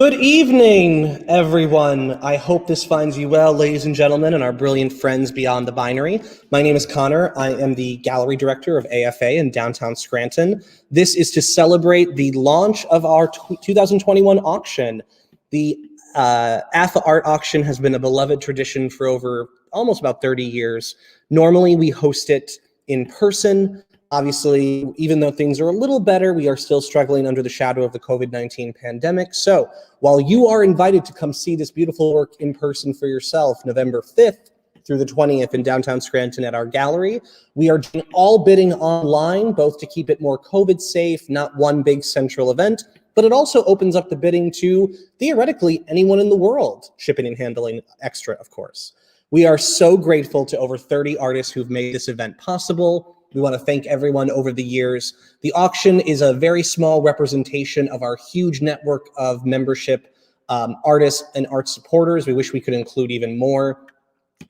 Good evening, everyone. I hope this finds you well, ladies and gentlemen, and our brilliant friends beyond the binary. My name is Connor. I am the gallery director of AFA in downtown Scranton. This is to celebrate the launch of our 2021 auction. The AFA art auction has been a beloved tradition for over almost about 30 years. Normally, we host it in person. Obviously, even though things are a little better, we are still struggling under the shadow of the COVID-19 pandemic. So while you are invited to come see this beautiful work in person for yourself, November 5th through the 20th in downtown Scranton at our gallery, we are doing all bidding online, both to keep it more COVID safe, not one big central event, but it also opens up the bidding to theoretically anyone in the world, shipping and handling extra, of course. We are so grateful to over 30 artists who've made this event possible. We want to thank everyone over the years. The auction is a very small representation of our huge network of membership artists and art supporters. We wish we could include even more.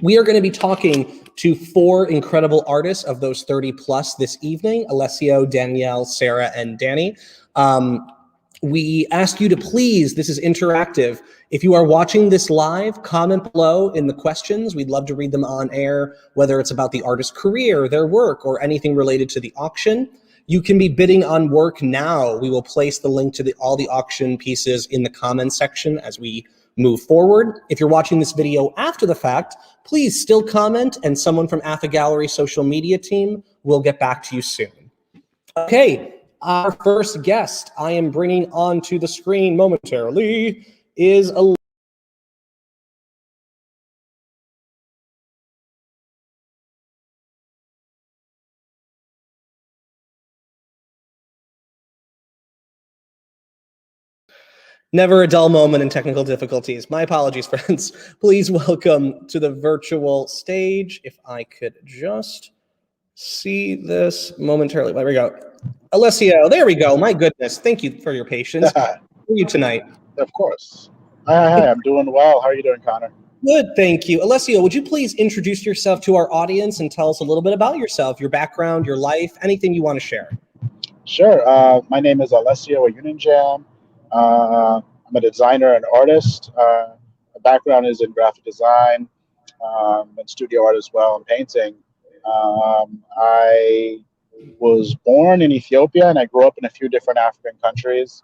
We are going to be talking to 4 incredible artists of those 30 plus this evening: Alessio, Danielle, Sarah, and Danny. We ask you to please, this is interactive. If you are watching this live, comment below in the questions. We'd love to read them on air, whether it's about the artist's career, their work, or anything related to the auction. You can be bidding on work now. We will place the link to all the auction pieces in the comments section as we move forward. If you're watching this video after the fact, please still comment, and someone from AFA Gallery social media team will get back to you soon. Okay. Our first guest I am bringing onto the screen momentarily is never a dull moment in technical difficulties. My apologies, friends. Please welcome to the virtual stage, if I could just see this momentarily. There we go. Alessio, there we go. My goodness. Thank you for your patience. How are you tonight? Of course. Hi, I'm doing well. How are you doing, Connor? Good, thank you. Alessio, would you please introduce yourself to our audience and tell us a little bit about yourself, your background, your life, anything you want to share? Sure. My name is Alessio Ayuninjam. I'm a designer and artist. My background is in graphic design and studio art as well, and painting. I was born in Ethiopia, and I grew up in a few different African countries: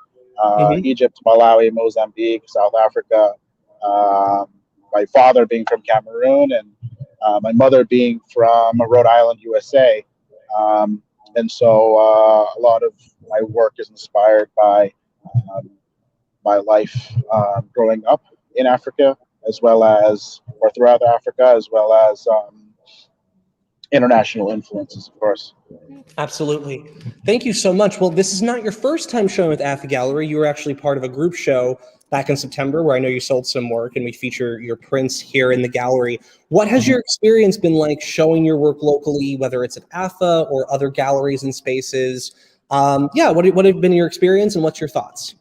Egypt, Malawi, Mozambique, South Africa. My father being from Cameroon, and my mother being from Rhode Island, USA. And so a lot of my work is inspired by my life growing up in Africa, as well as, or throughout Africa, as well as international influences, of course. Absolutely. Thank you so much. Well, this is not your first time showing with AFA Gallery. You were actually part of a group show back in September where I know you sold some work, and we feature your prints here in the gallery. What has your experience been like showing your work locally, whether it's at AFA or other galleries and spaces? Yeah, what have been your experience, and what's your thoughts?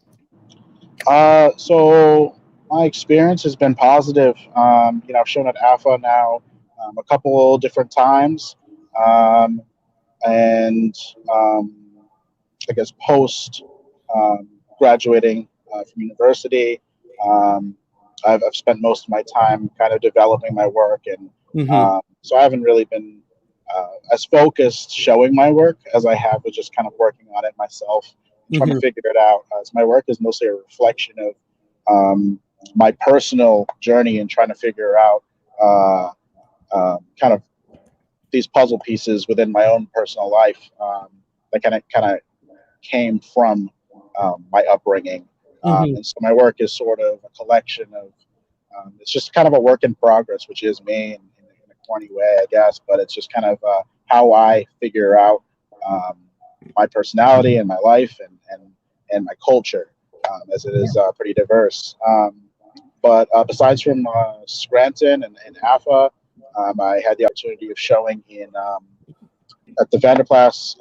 So my experience has been positive. I've shown at AFA now a couple different times. And I guess post graduating from university, I've spent most of my time kind of developing my work, and so I haven't really been as focused showing my work as I have with just kind of working on it myself, trying to figure it out. As my work is mostly a reflection of my personal journey and trying to figure out kind of these puzzle pieces within my own personal life that kind of came from my upbringing. And so my work is sort of a collection of, it's just kind of a work in progress, which is me in a corny way, I guess, but it's just kind of how I figure out my personality and my life and my culture, as it is pretty diverse. But besides from Scranton and AFA, I had the opportunity of showing at the Vanderplas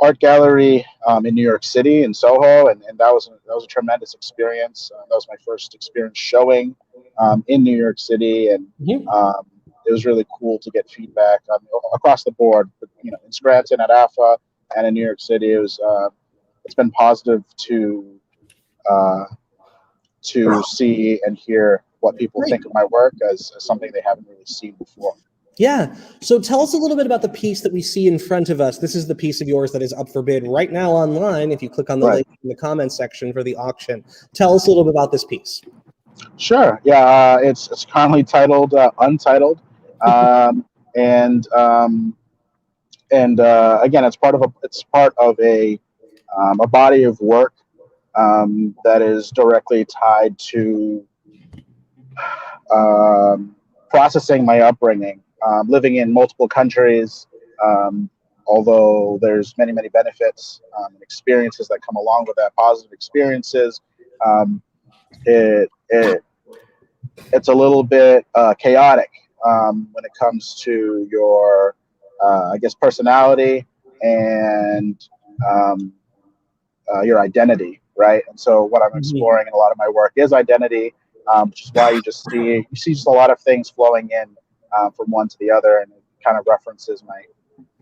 Art Gallery in New York City in Soho, and that was a tremendous experience. That was my first experience showing in New York City, and it was really cool to get feedback across the board. But, in Scranton at AFA and in New York City, it's been positive to to see and hear what people think of my work as something they haven't really seen before. Yeah. So tell us a little bit about the piece that we see in front of us. This is the piece of yours that is up for bid right now online. If you click on the link in the comments section for the auction, tell us a little bit about this piece. Sure. Yeah. It's currently titled Untitled, and again, it's part of a body of work that is directly tied to processing my upbringing, living in multiple countries. Although there's many benefits and experiences that come along with that, positive experiences, it's a little bit chaotic when it comes to your, I guess, personality and your identity, right? And so what I'm exploring in a lot of my work is identity, which is why you see just a lot of things flowing in from one to the other, and it kind of references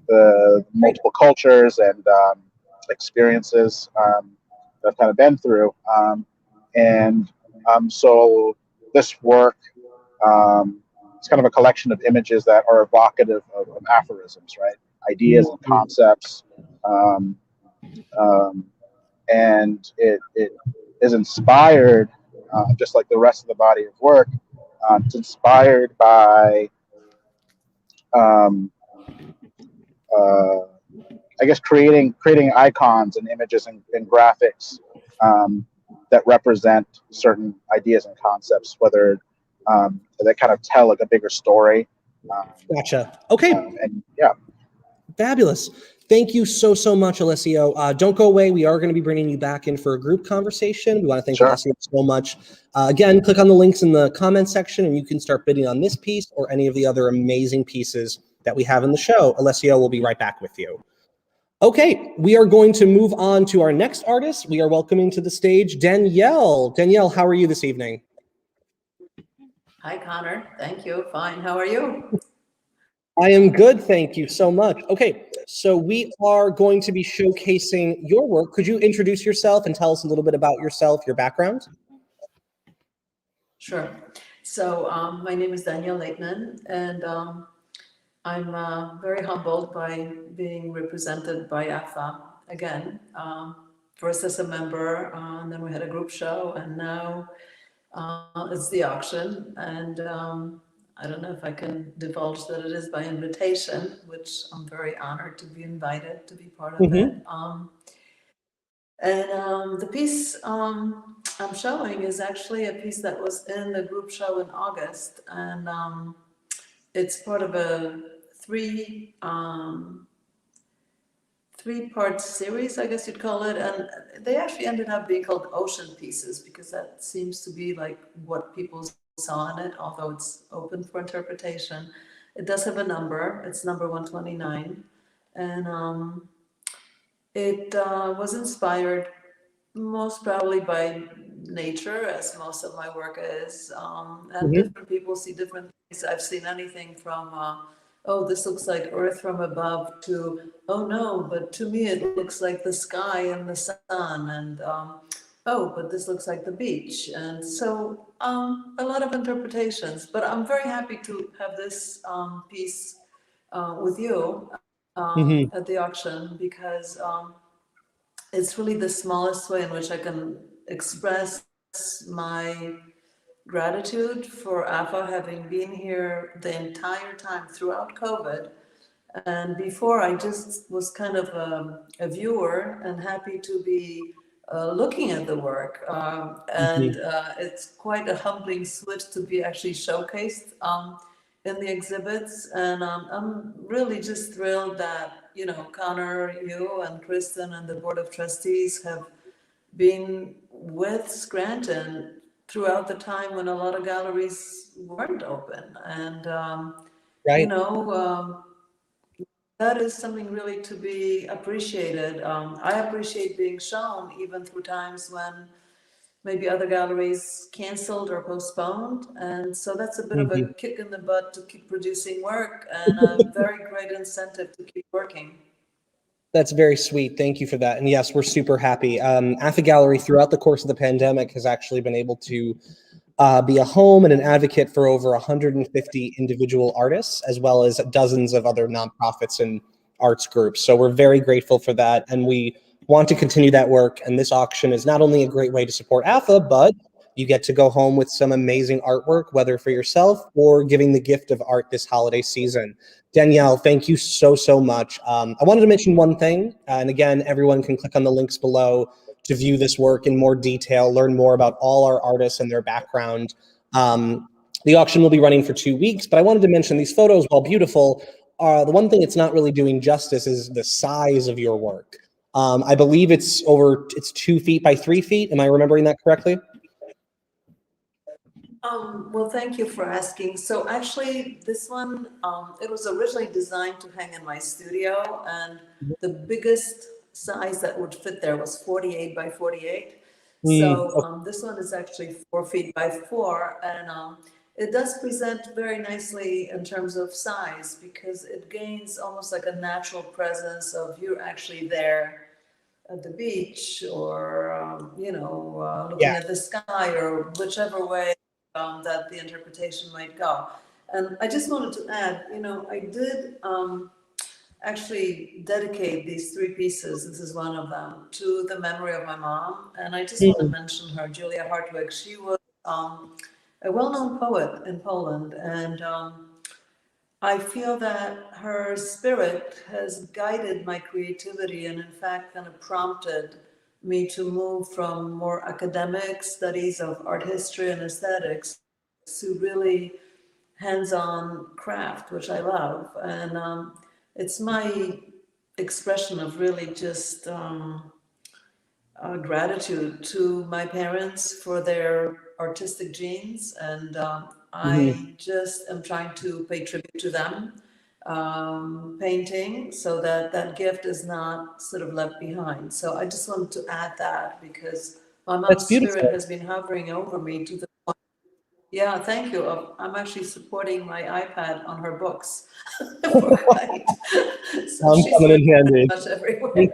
the multiple cultures and experiences that I've kind of been through, so this work, it's kind of a collection of images that are evocative of aphorisms, right? Ideas and concepts, and it is inspired, just like the rest of the body of work. It's inspired by, I guess, creating icons and images and graphics that represent certain ideas and concepts, whether that kind of tell like a bigger story. Gotcha. Okay. And yeah. Fabulous. Thank you so much, Alessio. Don't go away. We are going to be bringing you back in for a group conversation. We want to thank Alessio so much. Again, click on the links in the comments section and you can start bidding on this piece or any of the other amazing pieces that we have in the show. Alessio will be right back with you. Okay, we are going to move on to our next artist. We are welcoming to the stage Danielle. Danielle, how are you this evening? Hi, Connor. Thank you. Fine. How are you? I am good. Thank you so much. Okay, so we are going to be showcasing your work. Could you introduce yourself and tell us a little bit about yourself, your background? Sure. So my name is Danielle Laitman, and I'm very humbled by being represented by AFA again. First as a member, and then we had a group show, and now it's the auction. And I don't know if I can divulge that it is by invitation, which I'm very honored to be invited to be part of it. And the piece I'm showing is actually a piece that was in the group show in August, and it's part of a three-part series, I guess you'd call it, and they actually ended up being called ocean pieces because that seems to be like what people saw in it, although it's open for interpretation. It does have a number. It's number 129, and it was inspired most probably by nature, as most of my work is, and different people see different things. I've seen anything from oh, this looks like Earth from above, to, oh no, but to me it looks like the sky and the sun, and oh, but this looks like the beach. And so a lot of interpretations, but I'm very happy to have this piece with you at the auction, because it's really the smallest way in which I can express my gratitude for AFA having been here the entire time throughout COVID. And before, I just was kind of a viewer and happy to be looking at the work. And it's quite a humbling switch to be actually showcased in the exhibits. And I'm really just thrilled that, you know, Connor, you and Kristen and the Board of Trustees have been with Scranton throughout the time when a lot of galleries weren't open. And, you know, that is something really to be appreciated. I appreciate being shown even through times when maybe other galleries canceled or postponed. And so that's a bit of a kick in the butt to keep producing work, and a very great incentive to keep working. That's very sweet. Thank you for that. And yes, we're super happy. AFA Gallery throughout the course of the pandemic has actually been able to be a home and an advocate for over 150 individual artists, as well as dozens of other nonprofits and arts groups. So we're very grateful for that. And we want to continue that work. And this auction is not only a great way to support AFA, but you get to go home with some amazing artwork, whether for yourself or giving the gift of art this holiday season. Danielle, thank you so, so much. I wanted to mention one thing, and again, everyone can click on the links below to view this work in more detail, learn more about all our artists and their background. The auction will be running for 2 weeks, but I wanted to mention these photos, while beautiful, the one thing it's not really doing justice is the size of your work. I believe it's 2 feet by 3 feet. Am I remembering that correctly? Well, thank you for asking. So actually, this one, it was originally designed to hang in my studio, and the biggest size that would fit there was 48 by 48. So this one is actually 4 feet by 4, and it does present very nicely in terms of size, because it gains almost like a natural presence of you're actually there at the beach, or looking at the sky, or whichever way that the interpretation might go. And I just wanted to add, I did actually dedicate these 3 pieces, this is one of them, to the memory of my mom. And I just want to mention her, Julia Hartwig. She was a well-known poet in Poland, and I feel that her spirit has guided my creativity, and in fact kind of prompted me to move from more academic studies of art history and aesthetics to really hands-on craft, which I love. And it's my expression of really just gratitude to my parents for their artistic genes, and I just am trying to pay tribute to them, painting, so that that gift is not sort of left behind. So I just wanted to add that, because my mom's spirit has been hovering over me to the point. Yeah, thank you. I'm actually supporting my iPad on her books. Right. So she's pretty much everywhere.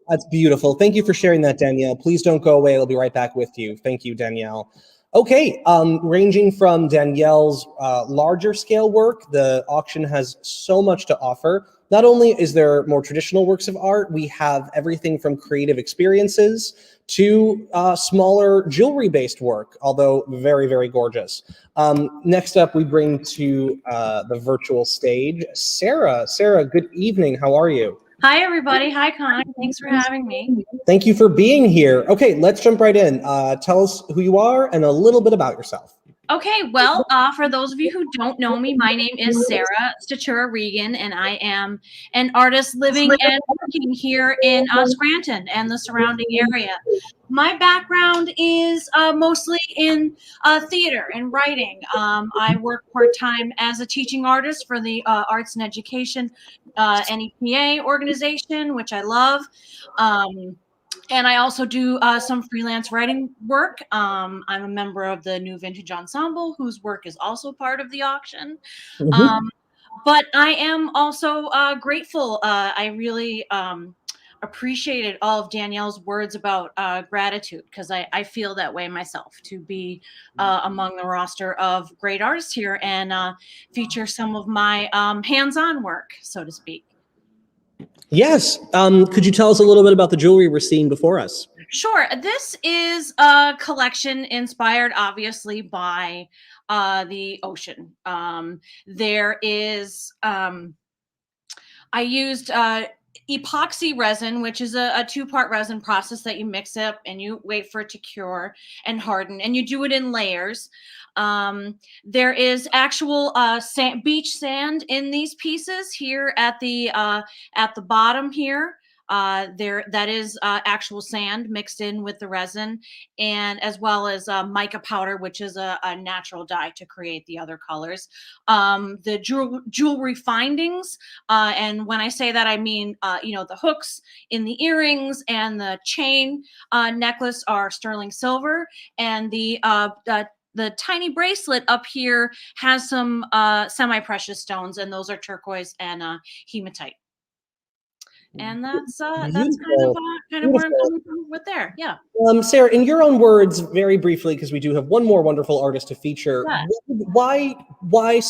That's beautiful. Thank you for sharing that, Danielle. Please don't go away. I'll be right back with you. Thank you, Danielle. Okay, ranging from Danielle's larger scale work, the auction has so much to offer. Not only is there more traditional works of art, we have everything from creative experiences to smaller jewelry-based work, although very, very gorgeous. Next up, we bring to the virtual stage, Sarah. Sarah, good evening. How are you? Hi, everybody. Hi, Connor. Thanks for having me. Thank you for being here. Okay, let's jump right in. Tell us who you are and a little bit about yourself. Okay, well, for those of you who don't know me, my name is Sarah Statura Regan, and I am an artist living and working here in Scranton and the surrounding area. My background is mostly in theater and writing. I work part-time as a teaching artist for the Arts and Education NEPA organization, which I love. And I also do some freelance writing work. I'm a member of the New Vintage Ensemble, whose work is also part of the auction. But I am also grateful. I really appreciated all of Danielle's words about gratitude, because I feel that way myself, to be among the roster of great artists here and feature some of my hands-on work, so to speak. Yes. Could you tell us a little bit about the jewelry we're seeing before us? Sure. This is a collection inspired, obviously, by the ocean. There is, I used epoxy resin, which is a 2-part resin process that you mix up and you wait for it to cure and harden, and you do it in layers. There is actual beach sand in these pieces here at the bottom here. That is actual sand mixed in with the resin, and as well as mica powder, which is a natural dye to create the other colors. The jewelry findings, and when I say that, I mean the hooks in the earrings and the chain necklace are sterling silver, and the tiny bracelet up here has some semi-precious stones, and those are turquoise and hematite. And that's kind of Beautiful. where I'm coming from with there. Yeah. Sarah, in your own words, very briefly, because we do have one more wonderful artist to feature. Yeah. Why,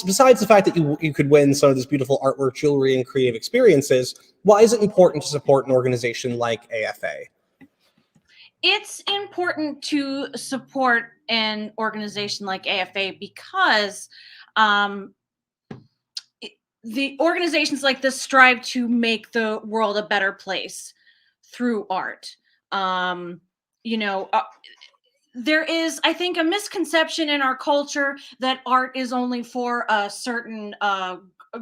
besides the fact that you could win some of this beautiful artwork, jewelry, and creative experiences, why is it important to support an organization like AFA? It's important to support an organization like AFA because the organizations like this strive to make the world a better place through art. You know, there is, I think, a misconception in our culture that art is only for a certain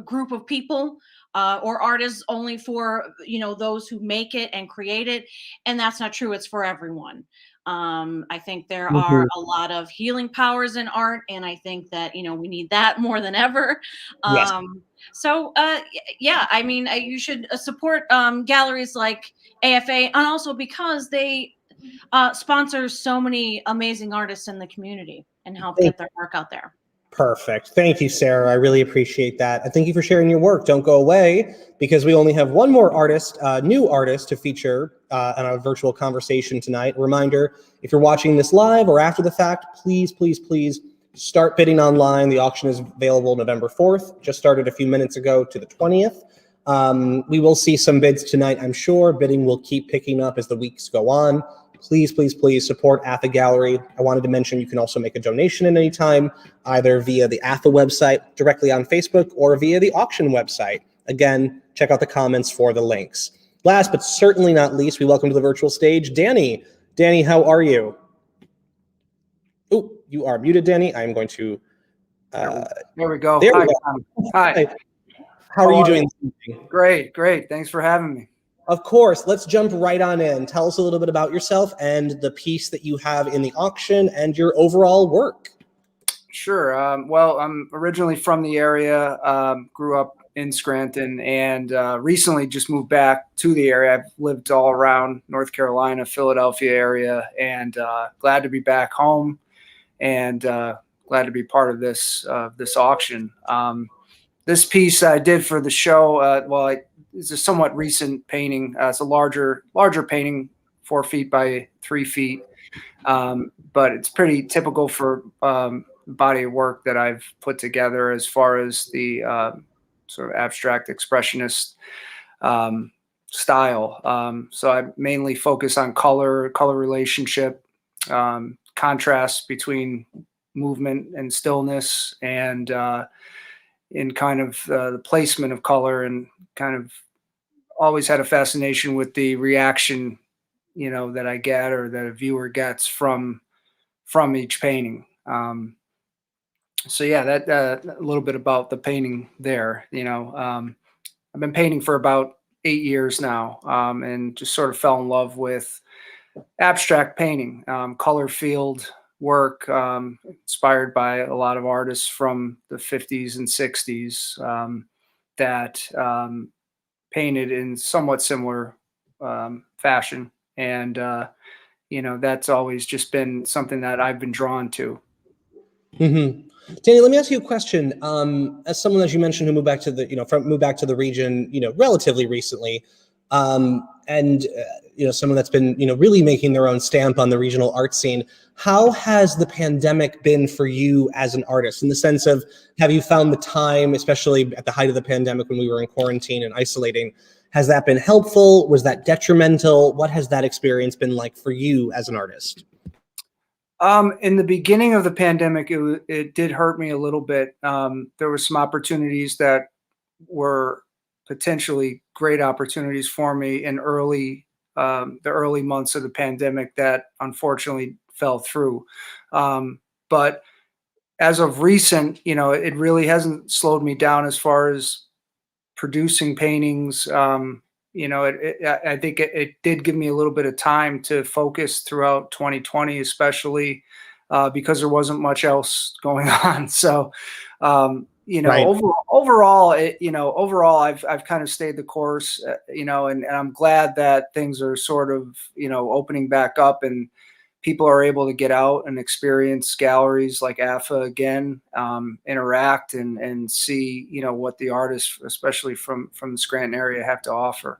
group of people, or art is only for, you know, those who make it and create it. And that's not true. It's for everyone. I think there are a lot of healing powers in art, and I think that, you know, we need that more than ever. Yes. Yeah, I mean, you should support galleries like AFA, and also because they sponsor so many amazing artists in the community and help get their work out there. Perfect. Thank you, Sarah. I really appreciate that. And thank you for sharing your work. Don't go away, because we only have one more artist, new artist to feature on our virtual conversation tonight. A reminder, if you're watching this live or after the fact, please, please, please start bidding online. The auction is available November 4th, just started a few minutes ago, to the 20th. We will see some bids tonight, I'm sure. Bidding will keep picking up as the weeks go on. Please, please, please support AFA Gallery. I wanted to mention you can also make a donation at any time, either via the AFA website, directly on Facebook, or via the auction website. Again, check out the comments for the links. Last but certainly not least, we welcome to the virtual stage Danny. Danny, how are you? Oh, you are muted, Danny. I'm going to... there we go. There we Hi. go. Hi. How are you doing this evening? Great, great. Thanks for having me. Of course. Let's jump right on in. Tell us a little bit about yourself and the piece that you have in the auction and your overall work. Sure. Well, I'm originally from the area, grew up in Scranton, and recently just moved back to the area. I've lived all around North Carolina, Philadelphia area, and glad to be back home, and glad to be part of this auction. This piece I did for the show, it's a somewhat recent painting. It's a larger painting, 4 feet by 3 feet, but it's pretty typical for body of work that I've put together as far as the sort of abstract expressionist style. So I mainly focus on color relationship, contrast between movement and stillness, and in kind of the placement of color, and kind of always had a fascination with the reaction, you know, that I get, or that a viewer gets from each painting. So yeah, that a little bit about the painting there. You know, I've been painting for about 8 years now, and just sort of fell in love with abstract painting, color field work, inspired by a lot of artists from the 50s and 60s that painted in somewhat similar fashion. And, you know, that's always just been something that I've been drawn to. Mm-hmm. Danny, let me ask you a question. As someone, as you mentioned, who moved back to the, moved back to the region, relatively recently, and someone that's been, really making their own stamp on the regional art scene. How has the pandemic been for you as an artist, in the sense of, have you found the time, especially at the height of the pandemic when we were in quarantine and isolating, has that been helpful? Was that detrimental? What has that experience been like for you as an artist? In the beginning of the pandemic, it did hurt me a little bit. There were some opportunities that were potentially great opportunities for me in the early months of the pandemic that unfortunately fell through. But as of recent, it really hasn't slowed me down as far as producing paintings. I think it did give me a little bit of time to focus throughout 2020, especially because there wasn't much else going on. So, Right. overall, I've kind of stayed the course, and I'm glad that things are sort of, opening back up, and people are able to get out and experience galleries like AFA again, interact and see, what the artists, especially from the Scranton area, have to offer.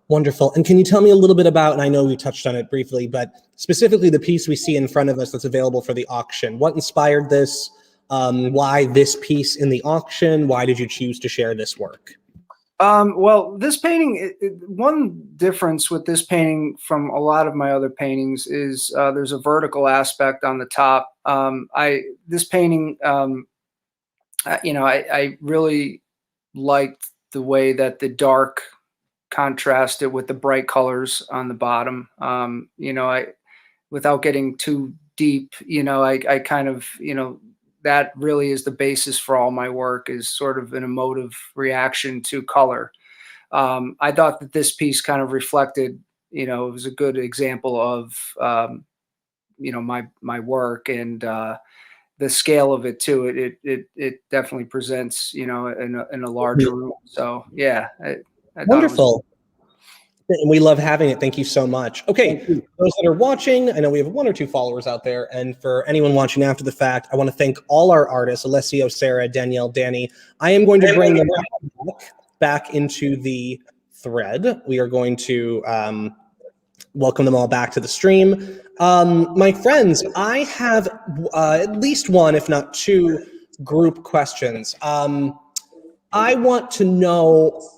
Wonderful. And can you tell me a little bit about, and I know we touched on it briefly, but specifically the piece we see in front of us that's available for the auction? What inspired this? Why this piece in the auction? Why did you choose to share this work? Well, this painting, one difference with this painting from a lot of my other paintings is there's a vertical aspect on the top. This painting, I really liked the way that the dark contrasted with the bright colors on the bottom. Without getting too deep, I kind of, that really is the basis for all my work, is sort of an emotive reaction to color. I thought that this piece kind of reflected, it was a good example of, my work and the scale of it too. It definitely presents, in a larger room. So yeah, I Wonderful. And we love having it. Thank you so much. Okay, those that are watching, I know we have 1 or 2 followers out there. And for anyone watching after the fact, I want to thank all our artists, Alessio, Sarah, Danielle, Danny. I am going to bring them back into the thread. We are going to welcome them all back to the stream. My friends, I have at least 1, if not 2, group questions. I want to know,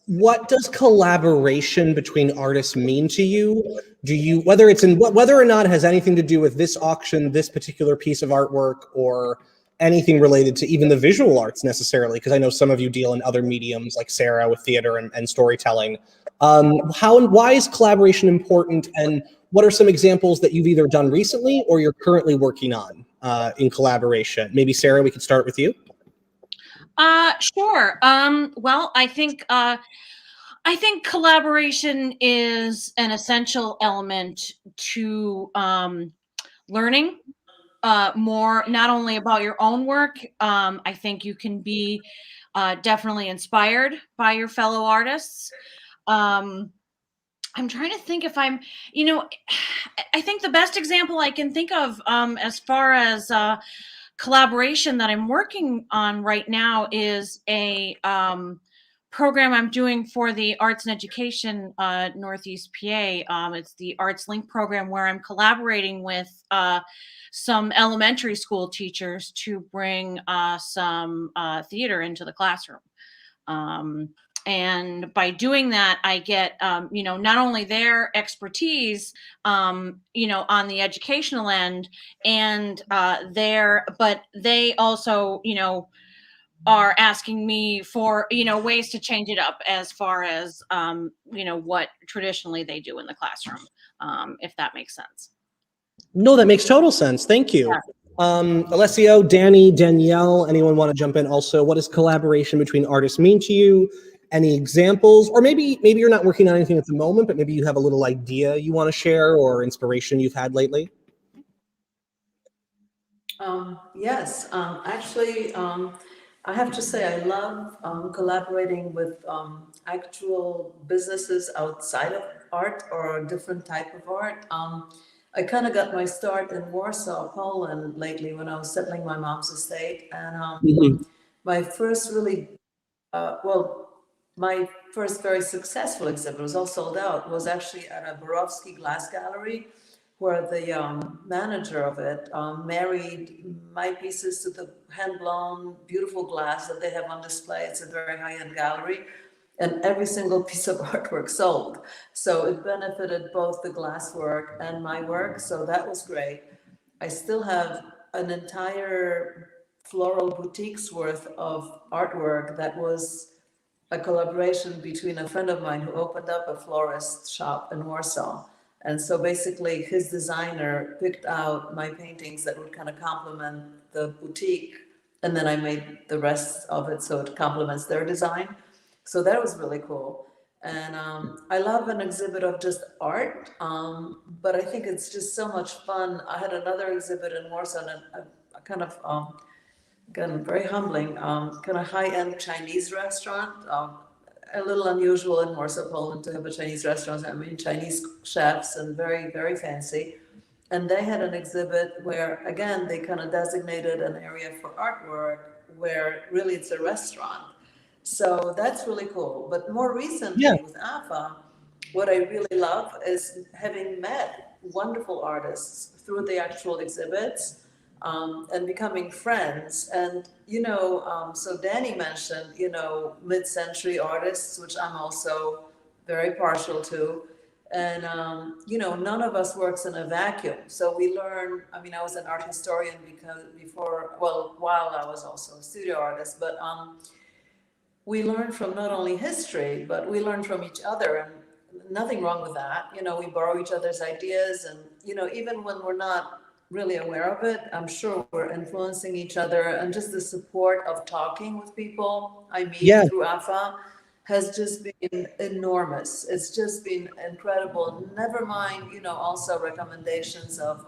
what does collaboration between artists mean to you? Do you, whether or not it has anything to do with this auction, this particular piece of artwork, or anything related to even the visual arts necessarily, because I know some of you deal in other mediums like Sarah with theater and storytelling. How and why is collaboration important, and what are some examples that you've either done recently or you're currently working on in collaboration? Maybe Sarah, we could start with you. Sure. Well, I think collaboration is an essential element to learning more, not only about your own work. I think you can be definitely inspired by your fellow artists. I'm trying to think if I think the best example I can think of as far as collaboration that I'm working on right now is a program I'm doing for the Arts and Education Northeast PA. It's the Arts Link program, where I'm collaborating with some elementary school teachers to bring some theater into the classroom. And by doing that, I get, not only their expertise, on the educational end, and but they also, are asking me for, ways to change it up as far as, what traditionally they do in the classroom, if that makes sense. No, that makes total sense. Thank you. Yeah. Alessio, Danny, Danielle, anyone want to jump in also? What does collaboration between artists mean to you? Any examples? Or maybe you're not working on anything at the moment, but maybe you have a little idea you want to share or inspiration you've had lately? Yes, actually, I have to say I love collaborating with actual businesses outside of art or a different type of art. I kind of got my start in Warsaw, Poland lately when I was settling my mom's estate. And my first really, my first very successful exhibit, was all sold out, was actually at a Borowski glass gallery, where the manager of it married my pieces to the hand-blown, beautiful glass that they have on display. It's a very high-end gallery, and every single piece of artwork sold. So it benefited both the glass work and my work, so that was great. I still have an entire floral boutique's worth of artwork that was a collaboration between a friend of mine who opened up a florist shop in Warsaw. And so basically his designer picked out my paintings that would kind of complement the boutique. And then I made the rest of it so it complements their design. So that was really cool. And I love an exhibit of just art, but I think it's just so much fun. I had another exhibit in Warsaw, and a kind of, again, very humbling, kind of high-end Chinese restaurant. A little unusual in Warsaw, Poland, to have a Chinese restaurant. I mean, Chinese chefs and very, very fancy. And they had an exhibit where, again, they kind of designated an area for artwork where really it's a restaurant. So that's really cool. But more recently with AFA, what I really love is having met wonderful artists through the actual exhibits, and becoming friends. And, so Danny mentioned, mid-century artists, which I'm also very partial to. And, none of us works in a vacuum. So we learn, I was an art historian while I was also a studio artist, but we learn from not only history, but we learn from each other, and nothing wrong with that. We borrow each other's ideas, and, even when we're not really aware of it, I'm sure we're influencing each other. And just the support of talking with people I meet through AFA has just been enormous. It's just been incredible. Never mind, also recommendations of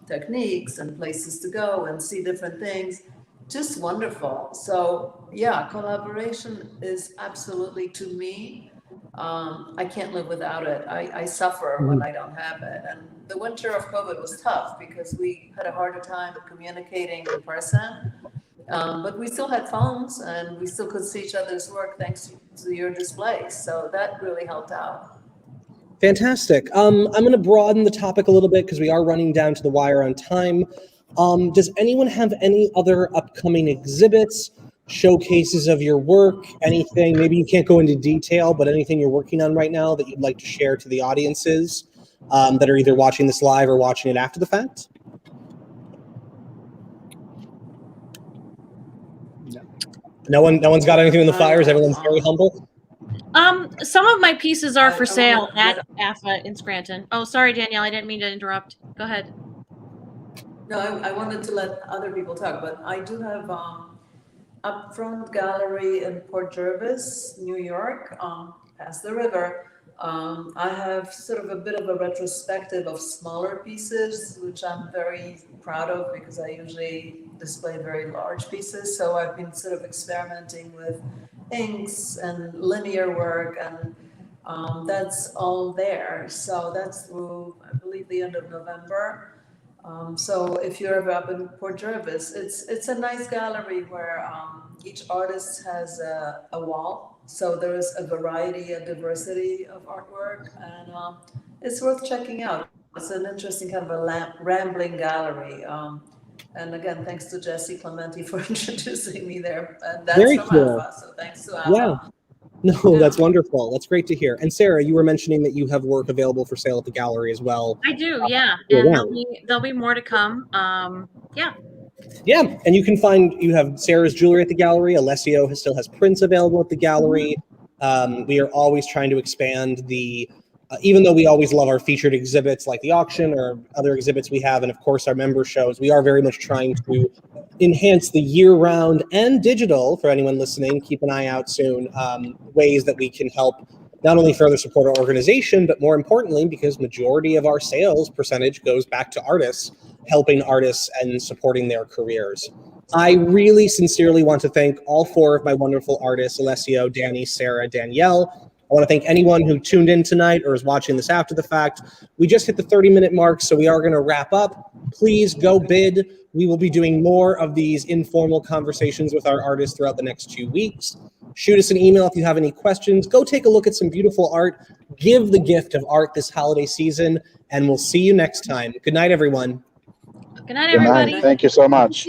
techniques and places to go and see different things. Just wonderful. So yeah, collaboration is absolutely, to me, I can't live without it. I suffer when I don't have it. And the winter of COVID was tough because we had a harder time communicating in person. But we still had phones, and we still could see each other's work thanks to your displays. So that really helped out. Fantastic. I'm going to broaden the topic a little bit because we are running down to the wire on time. Does anyone have any other upcoming exhibits, showcases of your work, anything? Maybe you can't go into detail, but anything you're working on right now that you'd like to share to the audiences that are either watching this live or watching it after the fact? No one's got anything in the fires. Everyone's very humble. Some of my pieces are for sale at AFA in Scranton. Oh, sorry, Danielle, I didn't mean to interrupt. Go ahead. No, I wanted to let other people talk, but I do have Upfront Gallery in Port Jervis, New York, past the river. I have sort of a bit of a retrospective of smaller pieces, which I'm very proud of because I usually display very large pieces. So I've been sort of experimenting with inks and linear work, and that's all there. So that's through, I believe, the end of November. So if you're ever up in Port Jervis, it's a nice gallery where each artist has a wall. So there is a variety, a diversity of artwork, and it's worth checking out. It's an interesting kind of a rambling gallery. And again, thanks to Jesse Clementi for introducing me there. And that's Very from cool. AFA, so thanks to AFA. Yeah. No, that's wonderful. That's great to hear. And Sarah, you were mentioning that you have work available for sale at the gallery as well. I do, yeah. And there'll be more to come. Yeah. Yeah, and you have Sarah's jewelry at the gallery. Alessio still has prints available at the gallery. We are always trying to expand even though we always love our featured exhibits like the auction or other exhibits we have, and of course our member shows, we are very much trying to enhance the year-round and digital, for anyone listening, keep an eye out soon, ways that we can help not only further support our organization, but more importantly, because majority of our sales percentage goes back to artists, helping artists and supporting their careers. I really sincerely want to thank all four of my wonderful artists, Alessio, Danny, Sarah, Danielle. I want to thank anyone who tuned in tonight or is watching this after the fact. We just hit the 30-minute mark, so we are going to wrap up. Please go bid. We will be doing more of these informal conversations with our artists throughout the next 2 weeks. Shoot us an email if you have any questions. Go take a look at some beautiful art. Give the gift of art this holiday season, and we'll see you next time. Good night, everyone. Good night, everybody. Thank you so much.